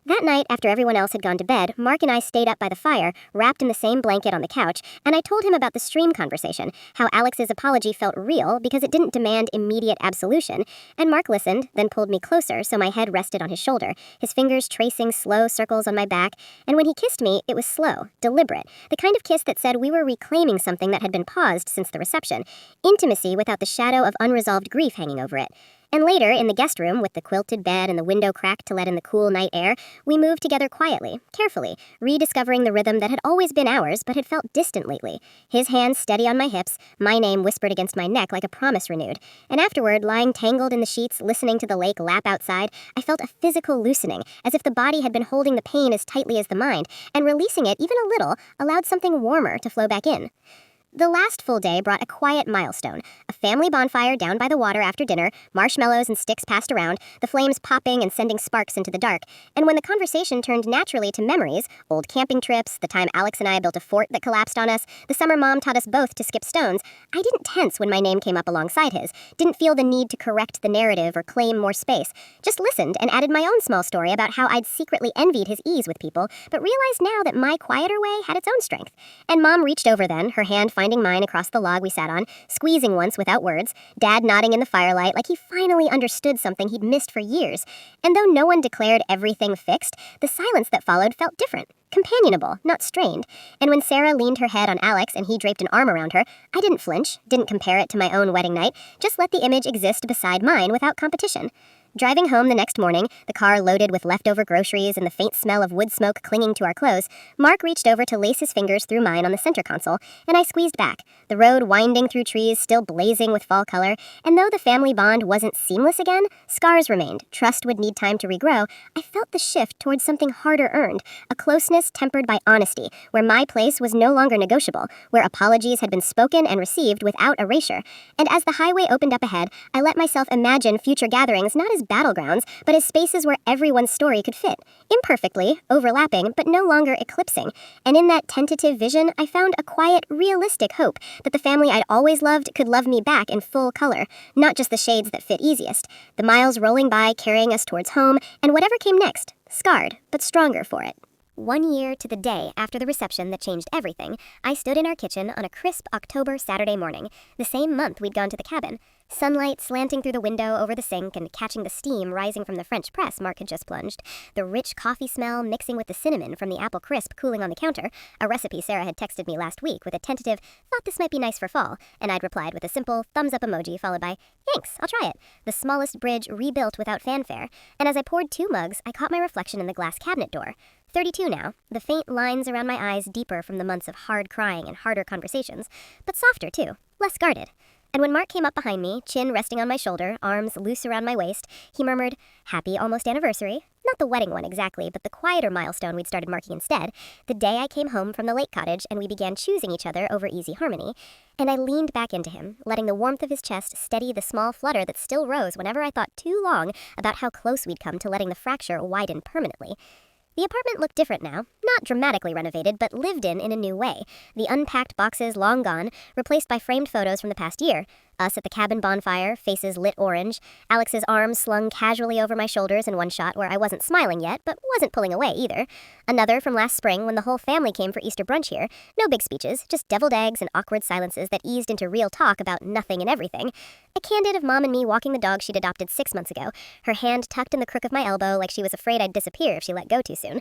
That night, after everyone else had gone to bed, Mark and I stayed up by the fire, wrapped in the same blanket on the couch, and I told him about the stream conversation, how Alex's apology felt real because it didn't demand immediate absolution, and Mark listened, then pulled me closer so my head rested on his shoulder, his fingers tracing slow circles on my back, and when he kissed me, it was slow, deliberate, the kind of kiss that said we were reclaiming something that had been paused since the reception, intimacy without the shadow of unresolved grief hanging over it. And later, in the guest room, with the quilted bed and the window cracked to let in the cool night air, we moved together quietly, carefully, rediscovering the rhythm that had always been ours but had felt distant lately. His hands steady on my hips, my name whispered against my neck like a promise renewed. And afterward, lying tangled in the sheets, listening to the lake lap outside, I felt a physical loosening, as if the body had been holding the pain as tightly as the mind, and releasing it even a little allowed something warmer to flow back in. The last full day brought a quiet milestone, a family bonfire down by the water after dinner, marshmallows and sticks passed around, the flames popping and sending sparks into the dark. And when the conversation turned naturally to memories, old camping trips, the time Alex and I built a fort that collapsed on us, the summer Mom taught us both to skip stones, I didn't tense when my name came up alongside his, didn't feel the need to correct the narrative or claim more space, just listened and added my own small story about how I'd secretly envied his ease with people, but realized now that my quieter way had its own strength. And Mom reached over then, her hand finding mine across the log we sat on, squeezing once without words, Dad nodding in the firelight like he finally understood something he'd missed for years. And though no one declared everything fixed, the silence that followed felt different, companionable, not strained. And when Sarah leaned her head on Alex and he draped an arm around her, I didn't flinch, didn't compare it to my own wedding night, just let the image exist beside mine without competition. Driving home the next morning, the car loaded with leftover groceries and the faint smell of wood smoke clinging to our clothes, Mark reached over to lace his fingers through mine on the center console, and I squeezed back, the road winding through trees still blazing with fall color, and though the family bond wasn't seamless again, scars remained, trust would need time to regrow, I felt the shift towards something harder earned, a closeness tempered by honesty, where my place was no longer negotiable, where apologies had been spoken and received without erasure. And as the highway opened up ahead, I let myself imagine future gatherings not as battlegrounds, but as spaces where everyone's story could fit, imperfectly, overlapping, but no longer eclipsing. And in that tentative vision, I found a quiet, realistic hope that the family I'd always loved could love me back in full color, not just the shades that fit easiest. The miles rolling by, carrying us towards home, and whatever came next, scarred, but stronger for it. 1 year to the day after the reception that changed everything, I stood in our kitchen on a crisp October Saturday morning, the same month we'd gone to the cabin. Sunlight slanting through the window over the sink and catching the steam rising from the French press Mark had just plunged, the rich coffee smell mixing with the cinnamon from the apple crisp cooling on the counter, a recipe Sarah had texted me last week with a tentative, thought this might be nice for fall, and I'd replied with a simple thumbs up emoji followed by, thanks, I'll try it, the smallest bridge rebuilt without fanfare, and as I poured 2 mugs, I caught my reflection in the glass cabinet door. 32 now, the faint lines around my eyes deeper from the months of hard crying and harder conversations, but softer too, less guarded. And when Mark came up behind me, chin resting on my shoulder, arms loose around my waist, he murmured, happy almost anniversary, not the wedding one exactly, but the quieter milestone we'd started marking instead, the day I came home from the lake cottage and we began choosing each other over easy harmony, and I leaned back into him, letting the warmth of his chest steady the small flutter that still rose whenever I thought too long about how close we'd come to letting the fracture widen permanently. The apartment looked different now, not dramatically renovated, but lived in a new way. The unpacked boxes long gone, replaced by framed photos from the past year. Us at the cabin bonfire, faces lit orange, Alex's arms slung casually over my shoulders in one shot where I wasn't smiling yet, but wasn't pulling away either. Another from last spring when the whole family came for Easter brunch here. No big speeches, just deviled eggs and awkward silences that eased into real talk about nothing and everything. A candid of Mom and me walking the dog she'd adopted 6 months ago, her hand tucked in the crook of my elbow like she was afraid I'd disappear if she let go too soon.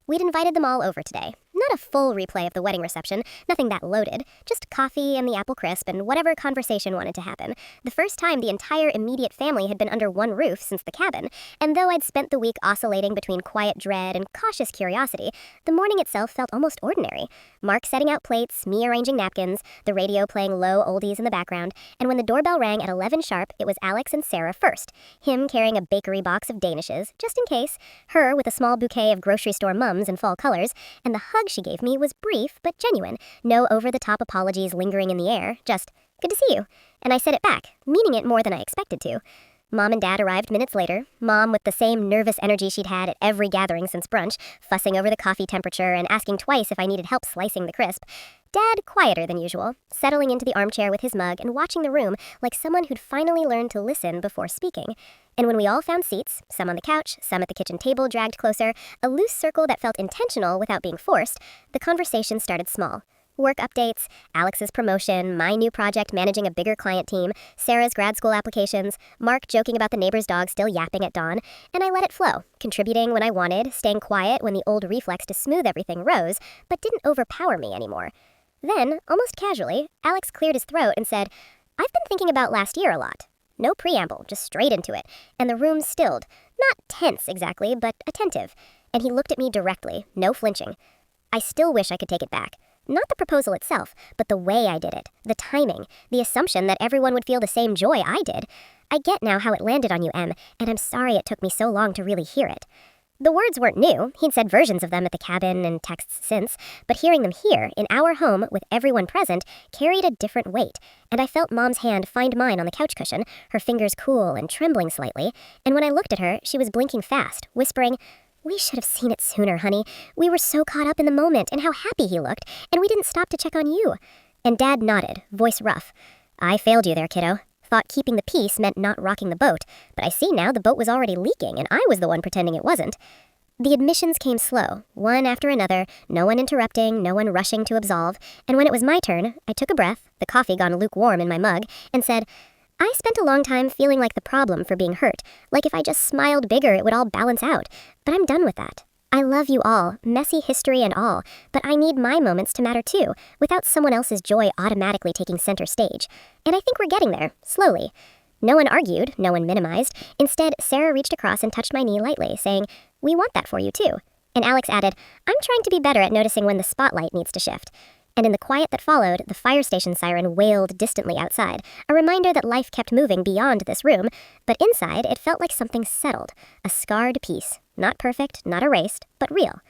We'd invited them all over today. Not a full replay of the wedding reception, nothing that loaded, just coffee and the apple crisp and whatever conversation wanted to happen. The first time the entire immediate family had been under one roof since the cabin, and though I'd spent the week oscillating between quiet dread and cautious curiosity, the morning itself felt almost ordinary. Mark setting out plates, me arranging napkins, the radio playing low oldies in the background, and when the doorbell rang at 11 sharp, it was Alex and Sarah first, him carrying a bakery box of Danishes, just in case, her with a small bouquet of grocery store mums in fall colors, and the hug she gave me was brief but genuine, no over-the-top apologies lingering in the air, just, good to see you, and I said it back, meaning it more than I expected to. Mom and Dad arrived minutes later, Mom with the same nervous energy she'd had at every gathering since brunch, fussing over the coffee temperature and asking twice if I needed help slicing the crisp. Dad quieter than usual, settling into the armchair with his mug and watching the room like someone who'd finally learned to listen before speaking. And when we all found seats, some on the couch, some at the kitchen table dragged closer, a loose circle that felt intentional without being forced, the conversation started small. Work updates, Alex's promotion, my new project managing a bigger client team, Sarah's grad school applications, Mark joking about the neighbor's dog still yapping at dawn, and I let it flow, contributing when I wanted, staying quiet when the old reflex to smooth everything rose, but didn't overpower me anymore. Then, almost casually, Alex cleared his throat and said, I've been thinking about last year a lot. No preamble, just straight into it, and the room stilled, not tense exactly, but attentive, and he looked at me directly, no flinching. I still wish I could take it back. Not the proposal itself, but the way I did it, the timing, the assumption that everyone would feel the same joy I did. I get now how it landed on you, Em, and I'm sorry it took me so long to really hear it. The words weren't new. He'd said versions of them at the cabin and texts since, but hearing them here, in our home, with everyone present, carried a different weight, and I felt Mom's hand find mine on the couch cushion, her fingers cool and trembling slightly, and when I looked at her, she was blinking fast, whispering, "We should have seen it sooner, honey. We were so caught up in the moment and how happy he looked, and we didn't stop to check on you." And Dad nodded, voice rough. "I failed you there, kiddo. Thought keeping the peace meant not rocking the boat, but I see now the boat was already leaking and I was the one pretending it wasn't." The admissions came slow, one after another, no one interrupting, no one rushing to absolve, and when it was my turn, I took a breath, the coffee gone lukewarm in my mug, and said, "I spent a long time feeling like the problem for being hurt, like if I just smiled bigger it would all balance out, but I'm done with that. I love you all, messy history and all, but I need my moments to matter too, without someone else's joy automatically taking center stage. And I think we're getting there, slowly." No one argued, no one minimized. Instead, Sarah reached across and touched my knee lightly, saying, "We want that for you too." And Alex added, "I'm trying to be better at noticing when the spotlight needs to shift." And in the quiet that followed, the fire station siren wailed distantly outside, a reminder that life kept moving beyond this room, but inside it felt like something settled, a scarred piece, not perfect, not erased, but real.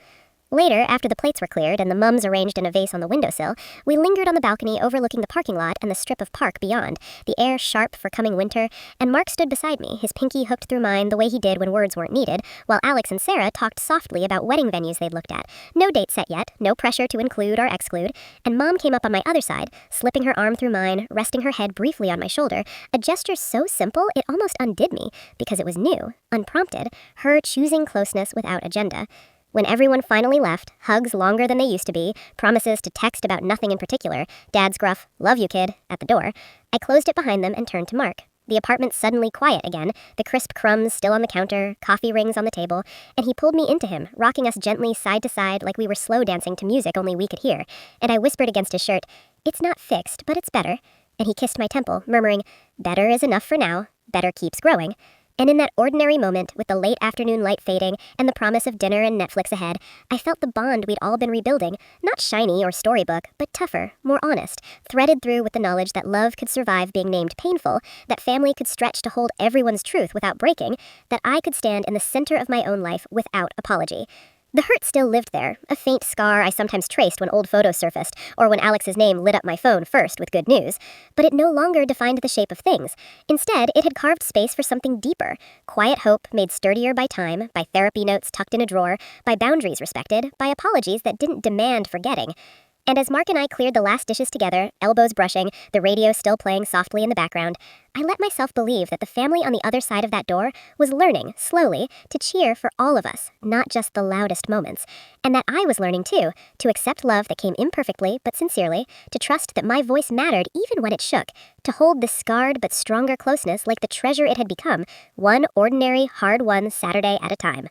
Later, after the plates were cleared and the mums arranged in a vase on the windowsill, we lingered on the balcony overlooking the parking lot and the strip of park beyond, the air sharp for coming winter, and Mark stood beside me, his pinky hooked through mine the way he did when words weren't needed, while Alex and Sarah talked softly about wedding venues they'd looked at. No date set yet, no pressure to include or exclude, and Mom came up on my other side, slipping her arm through mine, resting her head briefly on my shoulder, a gesture so simple it almost undid me, because it was new, unprompted, her choosing closeness without agenda. When everyone finally left, hugs longer than they used to be, promises to text about nothing in particular, Dad's gruff, "Love you, kid," at the door, I closed it behind them and turned to Mark. The apartment suddenly quiet again, the crisp crumbs still on the counter, coffee rings on the table, and he pulled me into him, rocking us gently side to side like we were slow dancing to music only we could hear, and I whispered against his shirt, "It's not fixed, but it's better," and he kissed my temple, murmuring, "Better is enough for now, better keeps growing." And in that ordinary moment, with the late afternoon light fading and the promise of dinner and Netflix ahead, I felt the bond we'd all been rebuilding, not shiny or storybook, but tougher, more honest, threaded through with the knowledge that love could survive being named painful, that family could stretch to hold everyone's truth without breaking, that I could stand in the center of my own life without apology. The hurt still lived there, a faint scar I sometimes traced when old photos surfaced, or when Alex's name lit up my phone first with good news, but it no longer defined the shape of things. Instead, it had carved space for something deeper, quiet hope made sturdier by time, by therapy notes tucked in a drawer, by boundaries respected, by apologies that didn't demand forgetting. And as Mark and I cleared the last dishes together, elbows brushing, the radio still playing softly in the background, I let myself believe that the family on the other side of that door was learning, slowly, to cheer for all of us, not just the loudest moments. And that I was learning, too, to accept love that came imperfectly but sincerely, to trust that my voice mattered even when it shook, to hold this scarred but stronger closeness like the treasure it had become, one ordinary, hard-won Saturday at a time.